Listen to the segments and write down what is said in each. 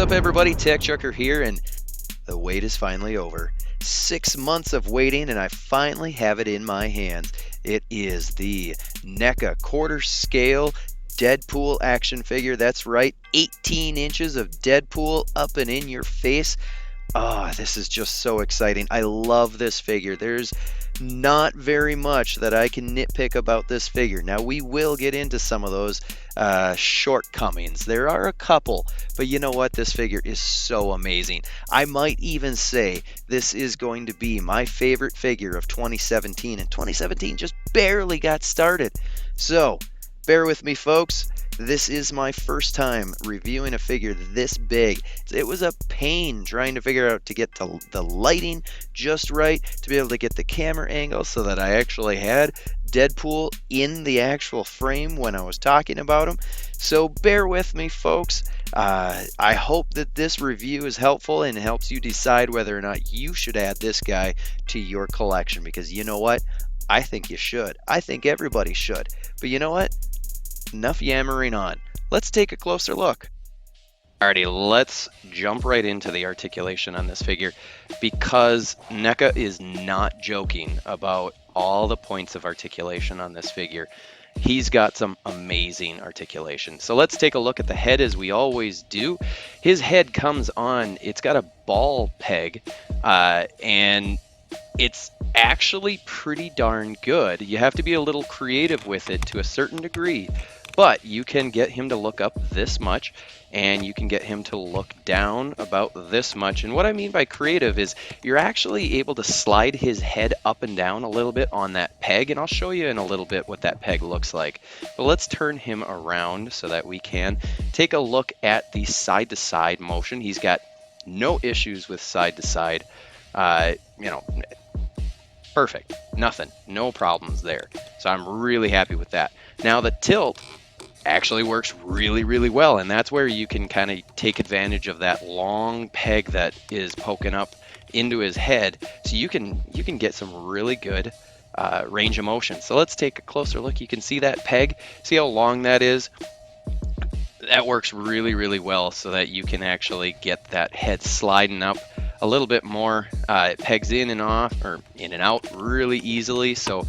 up, everybody? TechChucker here, and the wait is finally over. 6 months of waiting, and I finally have it in my hands. It is the Neca quarter scale Deadpool action figure. That's right, 18 inches of Deadpool up and in your face. Ah, this is just so exciting. I love this figure. There's not very much that I can nitpick about this figure. Now, we will get into some of those shortcomings. There are a couple, but you know what? This figure is so amazing. I might even say this is going to be my favorite figure of 2017, and 2017 just barely got started. So, bear with me, folks. This is my first time reviewing a figure this big. It was a pain trying to figure out to get the lighting just right, to be able to get the camera angle so that I actually had Deadpool in the actual frame when I was talking about him. So bear with me, folks. I hope that this review is helpful and helps you decide whether or not you should add this guy to your collection, because you know what? I think you should. I think everybody should. But you know what? Enough yammering on. Let's take a closer look. Alrighty, let's jump right into the articulation on this figure, because Neca is not joking about all the points of articulation on this figure. He's got some amazing articulation. So let's take a look at the head, as we always do. His head comes on, it's got a ball peg, and it's actually pretty darn good. You have to be a little creative with it to a certain degree, but you can get him to look up this much, and you can get him to look down about this much. And what I mean by creative is you're actually able to slide his head up and down a little bit on that peg, and I'll show you in a little bit what that peg looks like. But let's turn him around so that we can take a look at the side-to-side motion. He's got no issues with side-to-side. Perfect. Nothing. No problems there. So I'm really happy with that. Now the tilt actually works really, really well, and that's where you can kind of take advantage of that long peg that is poking up into his head, so you can get some really good range of motion. So let's take a closer look. You can see that peg. See how long that is? That works really, really well, so that you can actually get that head sliding up a little bit more. It pegs in and off, or in and out, really easily, so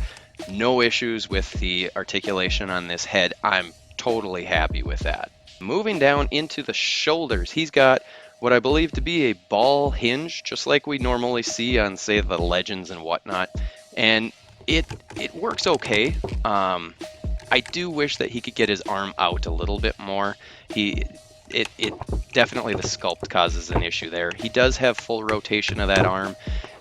no issues with the articulation on this head. I'm totally happy with that. Moving down into the shoulders, he's got what I believe to be a ball hinge, just like we normally see on, say, the Legends and whatnot, and it works okay. I do wish that he could get his arm out a little bit more. It definitely, the sculpt causes an issue there. He does have full rotation of that arm.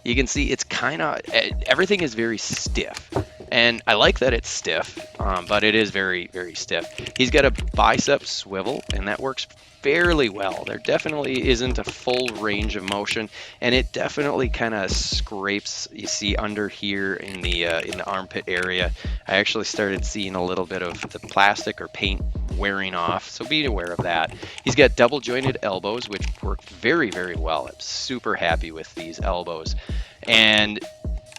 You can see it's kind of, everything is very stiff. And I like that it's stiff, but it is very, very stiff. He's got a bicep swivel, and that works fairly well. There definitely isn't a full range of motion, and it definitely kind of scrapes, you see, under here in the armpit area. I actually started seeing a little bit of the plastic or paint wearing off, so be aware of that. He's got double jointed elbows, which work very, very well. I'm super happy with these elbows, and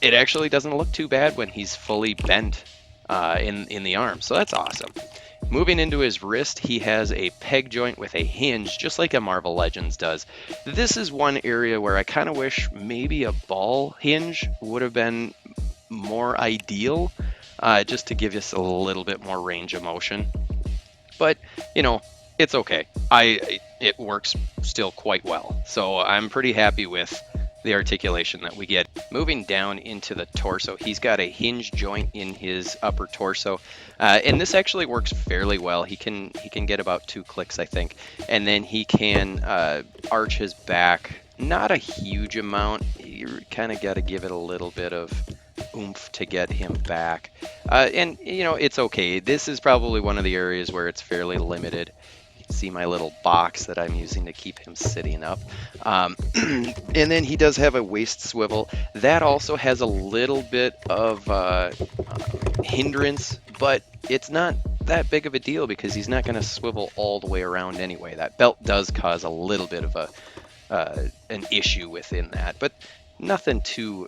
it actually doesn't look too bad when he's fully bent in the arm, so that's awesome. Moving into his wrist, he has a peg joint with a hinge, just like a Marvel Legends does. This is one area where I kind of wish maybe a ball hinge would have been more ideal, just to give us a little bit more range of motion. But, you know, it's okay. It works still quite well, so I'm pretty happy with the articulation that we get. Moving down into the torso, he's got a hinge joint in his upper torso, and this actually works fairly well. He can get about 2 clicks, I think, and then he can arch his back. Not a huge amount. You kind of got to give it a little bit of oomph to get him back, and you know, it's okay. This is probably one of the areas where it's fairly limited. See my little box that I'm using to keep him sitting up. And then he does have a waist swivel. That also has a little bit of hindrance, but it's not that big of a deal because he's not going to swivel all the way around anyway. That belt does cause a little bit of an issue within that, but nothing too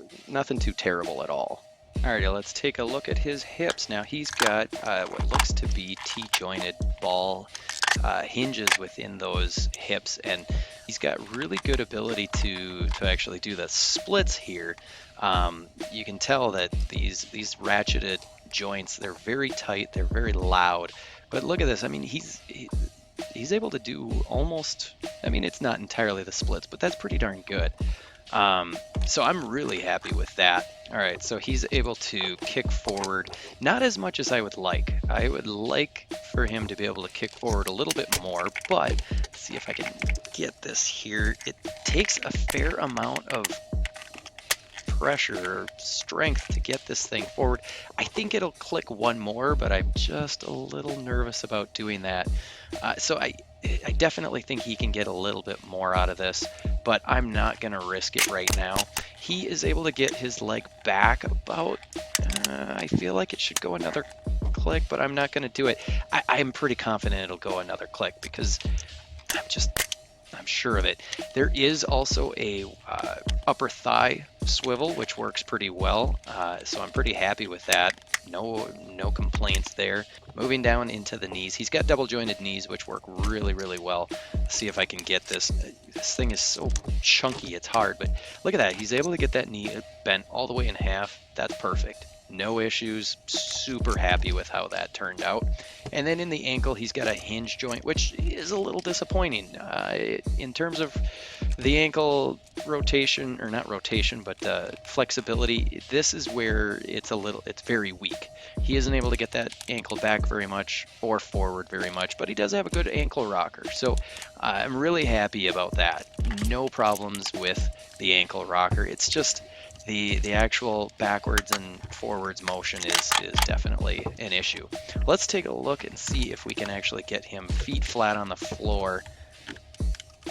terrible at all. Alrighty, let's take a look at his hips. Now he's got what looks to be T-jointed ball hinges within those hips, and He's got really good ability to actually do the splits here. You can tell that these ratcheted joints, they're very tight, they're very loud. But look at this. I mean, he's able to do almost, I mean, it's not entirely the splits, but that's pretty darn good. So I'm really happy with that. All right, so he's able to kick forward, not as much as I would like. I would like for him to be able to kick forward a little bit more, but let's see if I can get this here. It takes a fair amount of pressure or strength to get this thing forward. I think it'll click one more, but I'm just a little nervous about doing that. So I definitely think he can get a little bit more out of this, but I'm not going to risk it right now. He is able to get his leg back about, I feel like it should go another click, but I'm not going to do it. I'm pretty confident it'll go another click because I'm sure of it. There is also a upper thigh swivel, which works pretty well. So I'm pretty happy with that. No complaints there. Moving down into the knees. He's got double jointed knees, which work really, really well. Let's see if I can get this. This thing is so chunky, it's hard, but look at that. He's able to get that knee bent all the way in half. That's perfect. No issues, super happy with how that turned out. And then in the ankle, he's got a hinge joint, which is a little disappointing. In terms of the ankle rotation, or not rotation, but flexibility, this is where it's very weak. He isn't able to get that ankle back very much or forward very much, but he does have a good ankle rocker. So I'm really happy about that. No problems with the ankle rocker. It's just the actual backwards and forwards motion is definitely an issue. Let's take a look and see if we can actually get him feet flat on the floor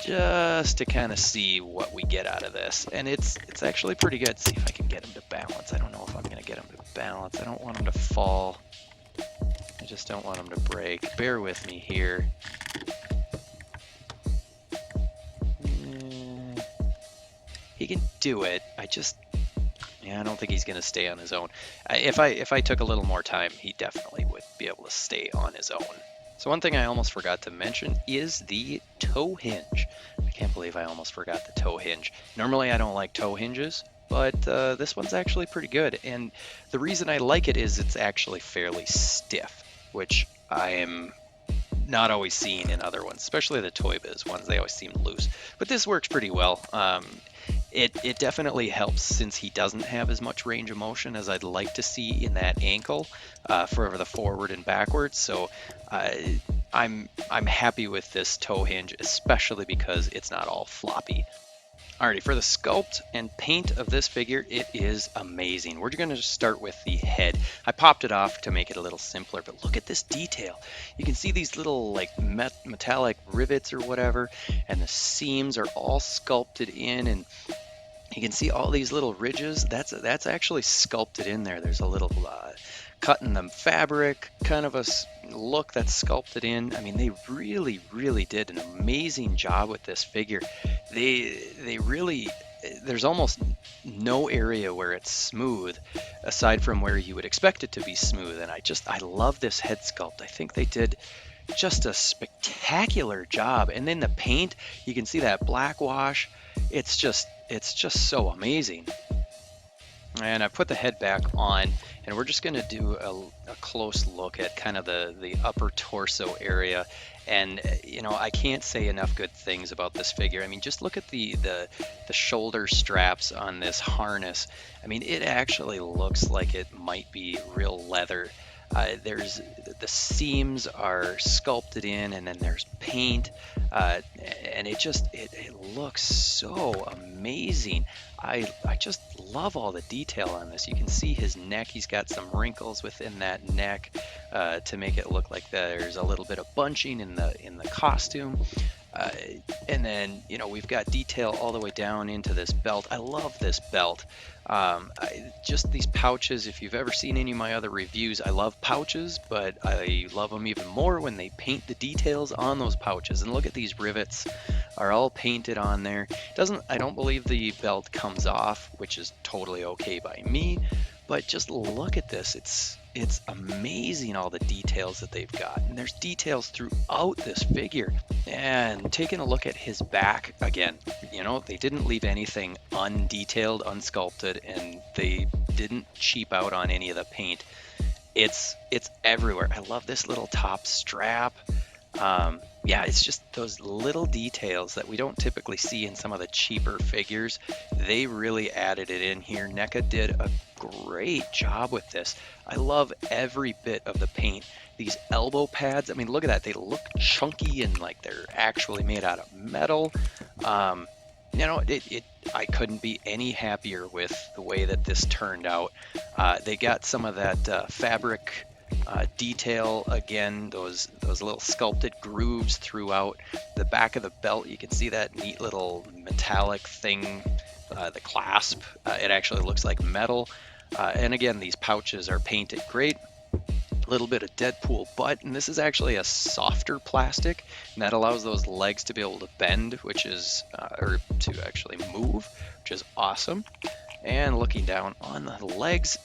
just to kind of see what we get out of this. And it's actually pretty good. See if I can get him to balance. I don't know if I'm going to get him to balance. I don't want him to fall. I just don't want him to break. Bear with me here. He can do it. I don't think he's going to stay on his own. If I took a little more time, he definitely would be able to stay on his own. So one thing I almost forgot to mention is the toe hinge. I can't believe I almost forgot the toe hinge. Normally I don't like toe hinges, but this one's actually pretty good. And the reason I like it is it's actually fairly stiff, which I am not always seeing in other ones, especially the Toy Biz ones. They always seem loose, but this works pretty well. It definitely helps since he doesn't have as much range of motion as I'd like to see in that ankle for the forward and backwards. So I'm happy with this toe hinge, especially because it's not all floppy. Alrighty, for the sculpt and paint of this figure, it is amazing. We're going to start with the head. I popped it off to make it a little simpler, but look at this detail. You can see these little like metallic rivets or whatever, and the seams are all sculpted in, and you can see all these little ridges. That's actually sculpted in there. There's a little cut in the fabric, kind of a look that's sculpted in. I mean, they really, really did an amazing job with this figure. They really, there's almost no area where it's smooth aside from where you would expect it to be smooth. And I love this head sculpt. I think they did just a spectacular job. And then the paint, you can see that black wash. It's just so amazing. And I put the head back on, and we're just going to do a close look at kind of the upper torso area. And I can't say enough good things about this figure. I mean, just look at the shoulder straps on this harness. I mean, it actually looks like it might be real leather. There's the seams are sculpted in, and then there's paint, and it looks so amazing. I just love all the detail on this. You can see his neck. He's got some wrinkles within that neck to make it look like there's a little bit of bunching in the costume. And then, we've got detail all the way down into this belt. I love this belt. Just these pouches, if you've ever seen any of my other reviews, I love pouches, but I love them even more when they paint the details on those pouches. And look at these rivets are all painted on there. I don't believe the belt comes off, which is totally okay by me, But just look at this. It's amazing all the details that they've got. And there's details throughout this figure. And taking a look at his back again, you know, they didn't leave anything undetailed, unsculpted, and they didn't cheap out on any of the paint. It's everywhere. I love this little top strap. Yeah, it's just those little details that we don't typically see in some of the cheaper figures. They really added it in here. Neca did a great job with this. I love every bit of the paint. These elbow pads, I mean, look at that. They look chunky and like they're actually made out of metal. You know, I couldn't be any happier with the way that this turned out. They got some of that fabric detail again, those little sculpted grooves throughout the back of the belt. You can see that neat little metallic thing, the clasp. It actually looks like metal. And again, these pouches are painted great. A little bit of Deadpool butt, and this is actually a softer plastic, and that allows those legs to be able to bend, which is or to actually move, which is awesome. And looking down on the legs,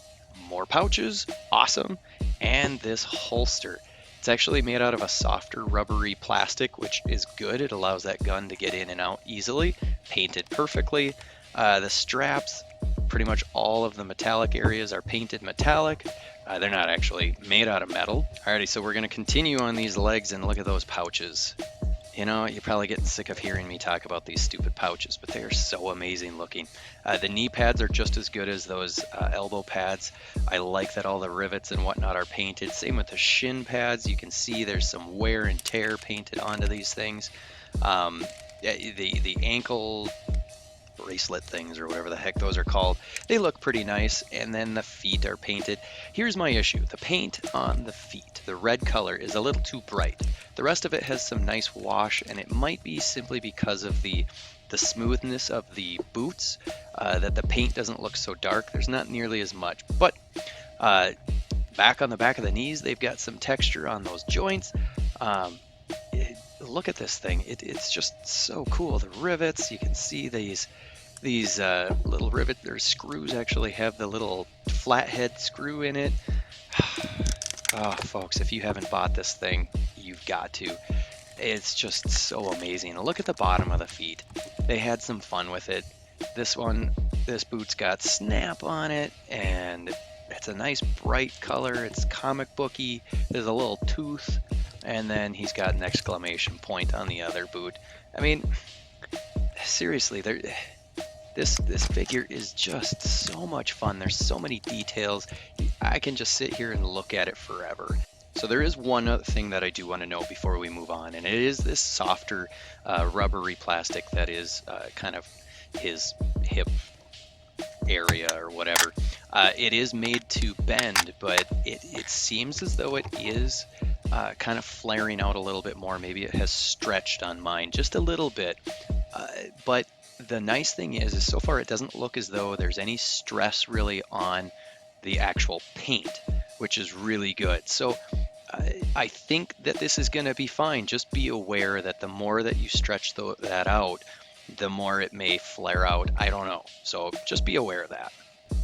more pouches, awesome. And this holster, it's actually made out of a softer rubbery plastic, which is good. It allows that gun to get in and out easily, painted perfectly. The straps, pretty much all of the metallic areas are painted metallic. They're not actually made out of metal. Alrighty, so we're going to continue on these legs and look at those pouches. You know, you're probably getting sick of hearing me talk about these stupid pouches, but they are so amazing looking. The knee pads are just as good as those elbow pads. I like that all the rivets and whatnot are painted. Same with the shin pads. You can see there's some wear and tear painted onto these things. The ankle bracelet things, or whatever the heck those are called, they look pretty nice. And then the feet are painted. Here's my issue: the paint on the feet, the red color, is a little too bright. The rest of it has some nice wash, and it might be simply because of the smoothness of the boots that the paint doesn't look so dark. There's not nearly as much. But back on the back of the knees, they've got some texture on those joints. Look at this thing. It's just so cool. The rivets, you can see these little rivet or screws actually have the little flathead screw in it. Oh, folks, if you haven't bought this thing, you've got to. It's just so amazing. Look at the bottom of the feet. They had some fun with it. This boot's got snap on it, and it's a nice bright color. It's comic booky. There's a little tooth, and then he's got an exclamation point on the other boot. I mean, seriously, this figure is just so much fun. There's so many details. I can just sit here and look at it forever. So there is one other thing that I do want to know before we move on, and it is this softer rubbery plastic that is kind of his hip area or whatever. It is made to bend, but it seems as though it is kind of flaring out a little bit more. Maybe it has stretched on mine just a little bit. But the nice thing is so far it doesn't look as though there's any stress really on the actual paint, which is really good. So I think that this is going to be fine. Just be aware that the more that you stretch that out, the more it may flare out. I don't know. So just be aware of that.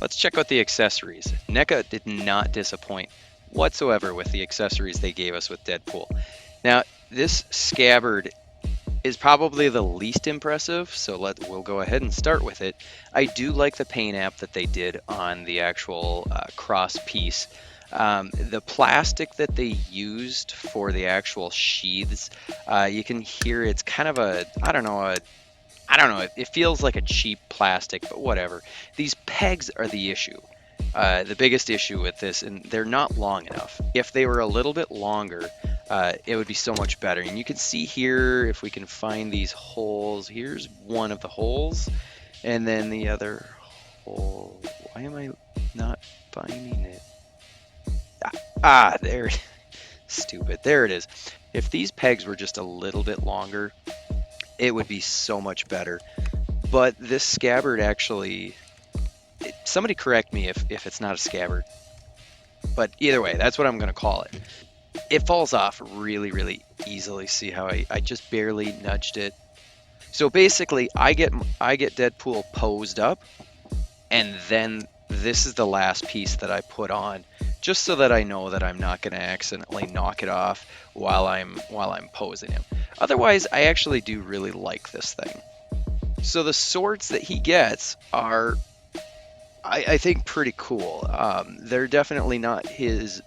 Let's check out the accessories. Neca did not disappoint whatsoever with the accessories they gave us with Deadpool. Now, this scabbard is probably the least impressive, so we'll go ahead and start with it. I do like the paint app that they did on the actual cross piece. The plastic that they used for the actual sheaths, you can hear it's kind of I don't know, it feels like a cheap plastic, but whatever. These pegs are the issue. The biggest issue with this, and they're not long enough. If they were a little bit longer, it would be so much better. And you can see here, if we can find these holes, here's one of the holes, and then the other hole. Why am I not finding it? There it is. Stupid. There it is. If these pegs were just a little bit longer, it would be so much better. But this scabbard actually, somebody correct me if it's not a scabbard. But either way, that's what I'm going to call it. It falls off really, really easily. See how I just barely nudged it. So basically, I get Deadpool posed up, and then this is the last piece that I put on, just so that I know that I'm not going to accidentally knock it off while I'm posing him. Otherwise, I actually do really like this thing. So the swords that he gets are, I think, pretty cool. They're definitely not his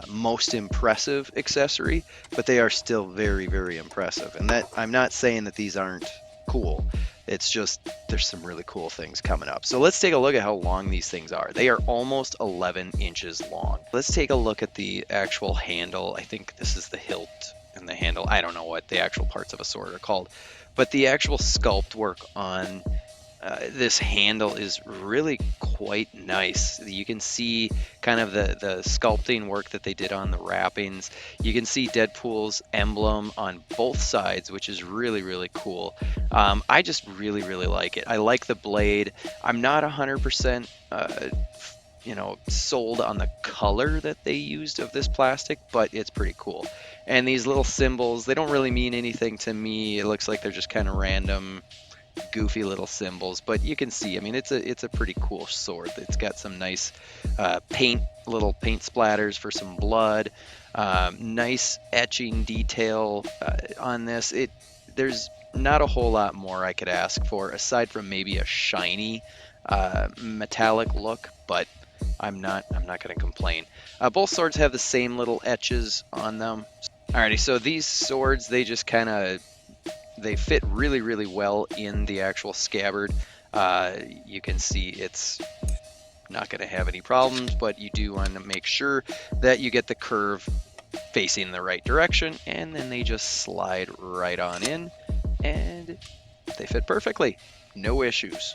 most impressive accessory, but they are still very, very impressive. And that, I'm not saying that these aren't cool. It's just there's some really cool things coming up. So let's take a look at how long these things are. They are almost 11 inches long. Let's take a look at the actual handle. I think this is the hilt and the handle. I don't know what the actual parts of a sword are called, but the actual sculpt work on this handle is really quite nice. You can see kind of the sculpting work that they did on the wrappings. You can see Deadpool's emblem on both sides, which is really, really cool. I just really, really like it. I like the blade. I'm not 100% sold on the color that they used of this plastic, but it's pretty cool. And these little symbols, they don't really mean anything to me. It looks like they're just kind of random goofy little symbols, but you can see, I mean, it's a pretty cool sword. It's got some nice little paint splatters for some blood, nice etching detail on this. There's not a whole lot more I could ask for aside from maybe a shiny metallic look, but I'm not going to complain. Both swords have the same little etches on them. Alrighty, so these swords, they just kind of, they fit really, really well in the actual scabbard. You can see it's not going to have any problems, but you do want to make sure that you get the curve facing the right direction, and then they just slide right on in, and they fit perfectly. No issues.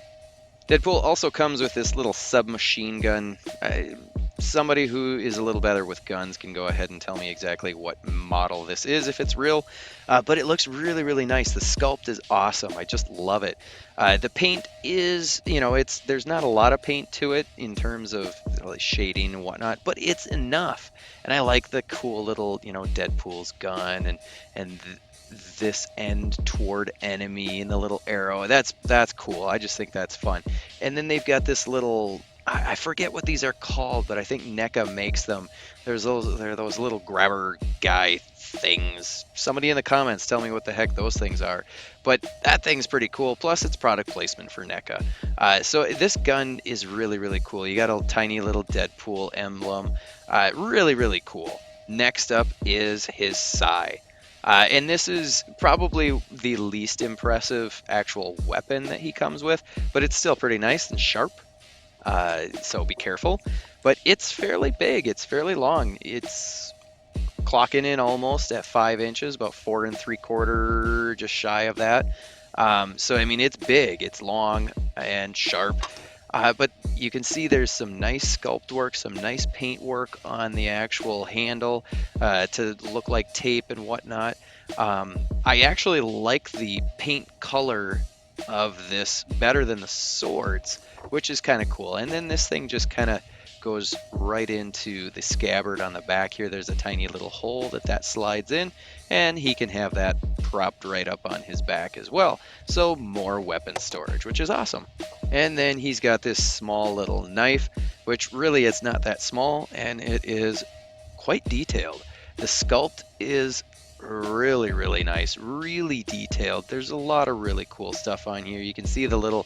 Deadpool also comes with this little submachine gun. Somebody who is a little better with guns can go ahead and tell me exactly what model this is, if it's real, but it looks really, really nice. The sculpt is awesome. I just love it. The paint is, there's not a lot of paint to it in terms of shading and whatnot, but it's enough. And I like the cool little, Deadpool's gun and this end toward enemy and the little arrow. That's cool. I just think that's fun. And then they've got this little, I forget what these are called, but I think Neca makes them. There are those little grabber guy things. Somebody in the comments tell me what the heck those things are. But that thing's pretty cool. Plus, it's product placement for Neca. So this gun is really, really cool. You got a tiny little Deadpool emblem. Really, really cool. Next up is his sai. And this is probably the least impressive actual weapon that he comes with, but it's still pretty nice and sharp. So be careful. But it's fairly big. It's fairly long. It's clocking in almost at 5 inches, about 4 3/4, just shy of that. So I mean, it's big. It's long and sharp. But you can see there's some nice sculpt work, some nice paint work on the actual handle to look like tape and whatnot. I actually like the paint color of this better than the swords, which is kind of cool. And then this thing just kind of goes right into the scabbard on the back here. There's a tiny little hole that slides in, and he can have that propped right up on his back as well. So more weapon storage, which is awesome. And then he's got this small little knife, which really it's not that small, and it is quite detailed. The sculpt is really, really nice, really detailed. There's a lot of really cool stuff on here. You can see the little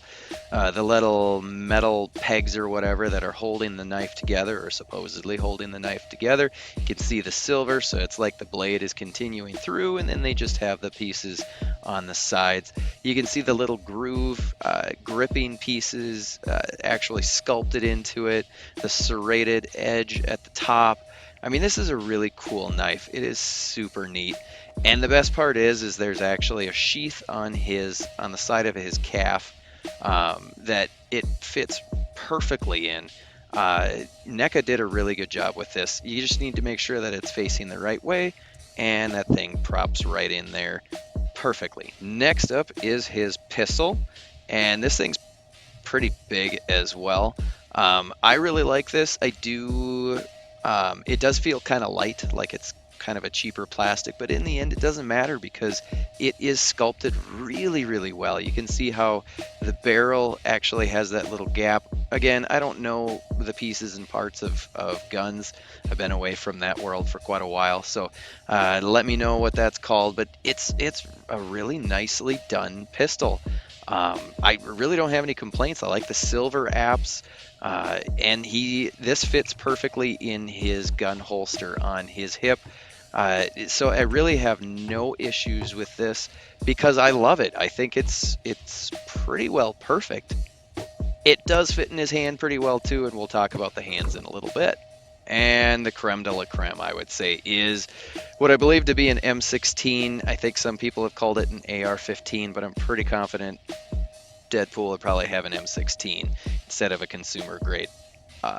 metal pegs or whatever that are holding the knife together, or supposedly holding the knife together. You can see the silver, so it's like the blade is continuing through, and then they just have the pieces on the sides. You can see the little groove gripping pieces actually sculpted into it, the serrated edge at the top. I mean, this is a really cool knife. It is super neat. And the best part is there's actually a sheath on the side of his calf that it fits perfectly in. Neca did a really good job with this. You just need to make sure that it's facing the right way, and that thing props right in there perfectly. Next up is his pistol, and this thing's pretty big as well. I really like this. I do. It does feel kind of light, like it's kind of a cheaper plastic, but in the end it doesn't matter because it is sculpted really, really well. You can see how the barrel actually has that little gap. Again, I don't know the pieces and parts of guns. I've been away from that world for quite a while, so let me know what that's called, but it's a really nicely done pistol. I really don't have any complaints. I like the silver apps, and this fits perfectly in his gun holster on his hip. So I really have no issues with this because I love it. I think it's pretty well perfect. It does fit in his hand pretty well too, and we'll talk about the hands in a little bit. And the creme de la creme, I would say, is what I believe to be an M16. I think some people have called it an AR-15, but I'm pretty confident Deadpool would probably have an M16 instead of a consumer grade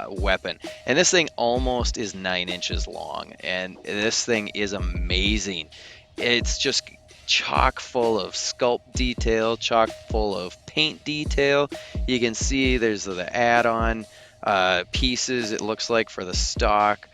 weapon. And this thing almost is 9 inches long, and this thing is amazing. It's just chock full of sculpt detail, chock full of paint detail. You can see there's the add-on pieces, it looks like, for the stock.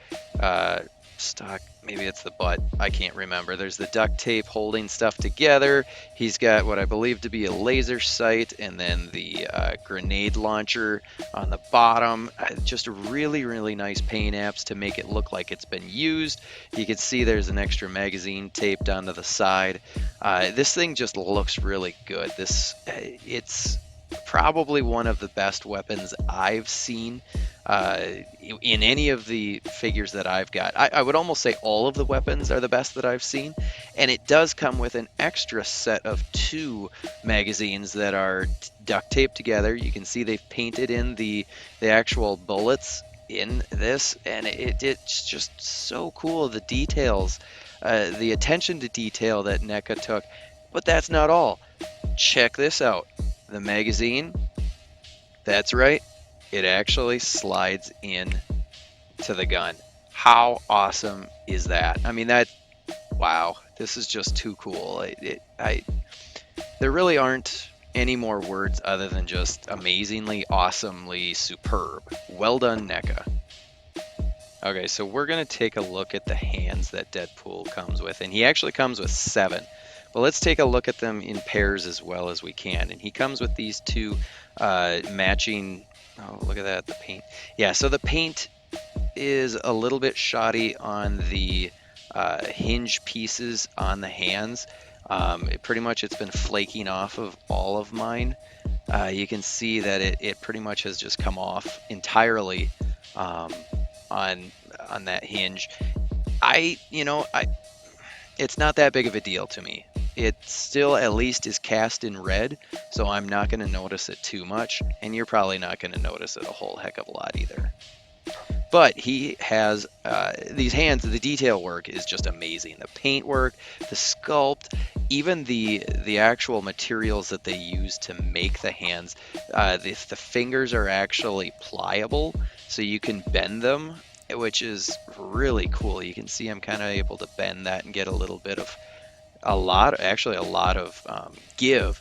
Maybe it's the butt, I can't remember. There's the duct tape holding stuff together. He's got what I believe to be a laser sight, and then the grenade launcher on the bottom. Just really, really nice paint apps to make it look like it's been used. You can see there's an extra magazine taped onto the side. This thing just looks really good. It's probably one of the best weapons I've seen in any of the figures that I've got. I would almost say all of the weapons are the best that I've seen, and it does come with an extra set of 2 magazines that are duct taped together. You can see they've painted in the actual bullets in this, and it's just so cool. The details, the attention to detail that Neca took. But that's not all. Check this out. The magazine, that's right, it actually slides in to the gun. How awesome is that? I mean, wow, this is just too cool. There really aren't any more words other than just amazingly, awesomely superb. Well done, Neca. Okay, so we're going to take a look at the hands that Deadpool comes with, and he actually comes with 7. Well, let's take a look at them in pairs as well as we can. And he comes with these 2 matching. Oh, look at that, the paint. Yeah, so the paint is a little bit shoddy on the hinge pieces on the hands. It's been flaking off of all of mine. You can see that it pretty much has just come off entirely on that hinge. It's not that big of a deal to me. It still at least is cast in red, so I'm not going to notice it too much, and you're probably not going to notice it a whole heck of a lot either. But he has these hands, the detail work is just amazing. The paint work, the sculpt, even the actual materials that they use to make the hands. The fingers are actually pliable, so you can bend them, which is really cool. You can see I'm kind of able to bend that and get a lot of give.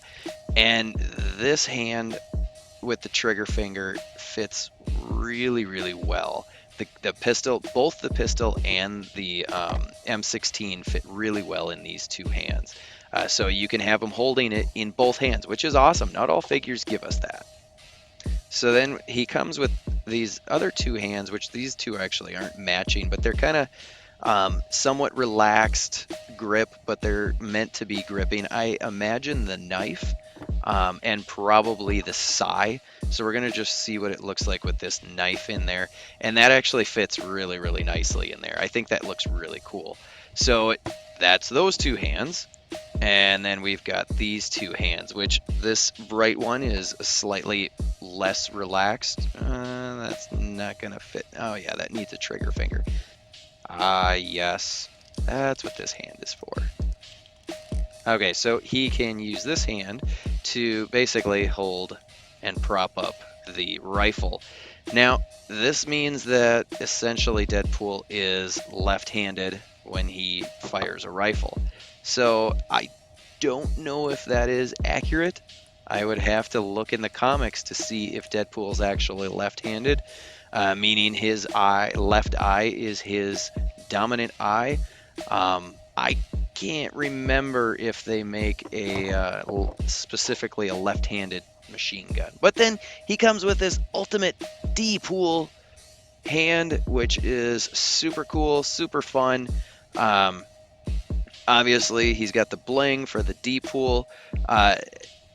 And this hand with the trigger finger fits really, really well. The pistol, both the pistol and the M16 fit really well in these 2 hands. So you can have them holding it in both hands, which is awesome. Not all figures give us that. So then he comes with these other 2 hands, which these 2 actually aren't matching, but they're kind of somewhat relaxed grip, but they're meant to be gripping. I imagine the knife and probably the sai. So we're going to just see what it looks like with this knife in there. And that actually fits really, really nicely in there. I think that looks really cool. So that's those 2 hands. And then we've got these 2 hands, which this right one is slightly less relaxed. That's not going to fit. Oh yeah, that needs a trigger finger. Yes, that's what this hand is for. Okay, so he can use this hand to basically hold and prop up the rifle. Now, this means that essentially Deadpool is left-handed when he fires a rifle. So I don't know if that is accurate. I would have to look in the comics to see if Deadpool's actually left-handed, meaning his left eye is his dominant eye. I can't remember if they make a specifically a left-handed machine gun. But then he comes with this ultimate Deadpool hand, which is super cool, super fun. Um, Obviously, he's got the bling for the Deadpool. Uh,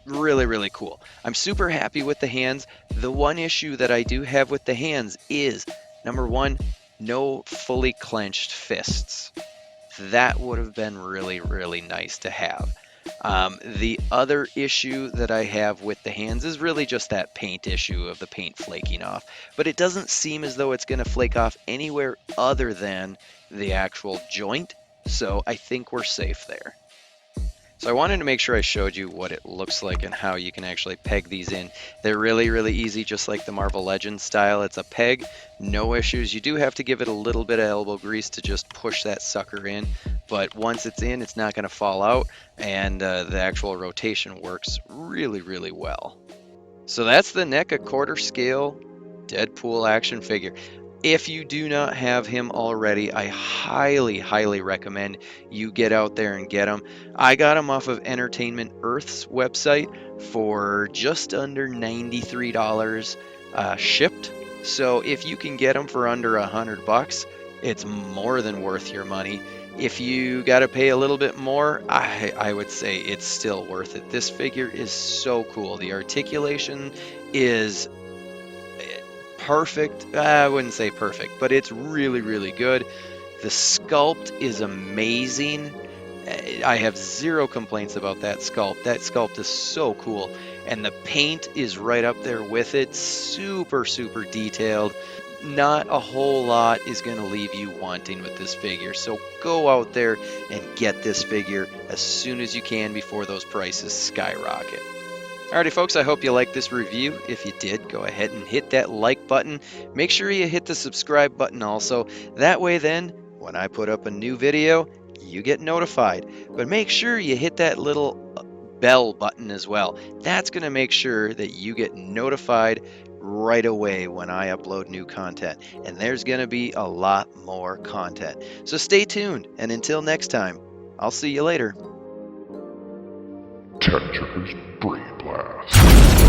Really, really cool. I'm super happy with the hands. The one issue that I do have with the hands is number one, no fully clenched fists. That would have been really, really nice to have. The other issue that I have with the hands is really just that paint issue of the paint flaking off. But it doesn't seem as though it's going to flake off anywhere other than the actual joint. So I think we're safe there. So I wanted to make sure I showed you what it looks like and how you can actually peg these in. They're really, really easy, just like the Marvel Legends style. It's a peg, no issues. You do have to give it a little bit of elbow grease to just push that sucker in, but once it's in, it's not going to fall out, and the actual rotation works really, really well. So that's the Neca quarter scale Deadpool action figure. If you do not have him already, I highly, highly recommend you get out there and get him. I got him off of Entertainment Earth's website for just under $93 shipped. So if you can get him for under $100, it's more than worth your money. If you got to pay a little bit more, I would say it's still worth it. This figure is so cool. The articulation is perfect. I wouldn't say perfect, but it's really, really good. The sculpt is amazing. I have zero complaints about that sculpt. That sculpt is so cool. And the paint is right up there with it. Super, super detailed. Not a whole lot is going to leave you wanting with this figure. So go out there and get this figure as soon as you can before those prices skyrocket. Alrighty folks, I hope you liked this review. If you did, go ahead and hit that like button. Make sure you hit the subscribe button also. That way then, when I put up a new video, you get notified. But make sure you hit that little bell button as well. That's going to make sure that you get notified right away when I upload new content. And there's going to be a lot more content. So stay tuned, and until next time, I'll see you later. TechChucker's Brain Blast.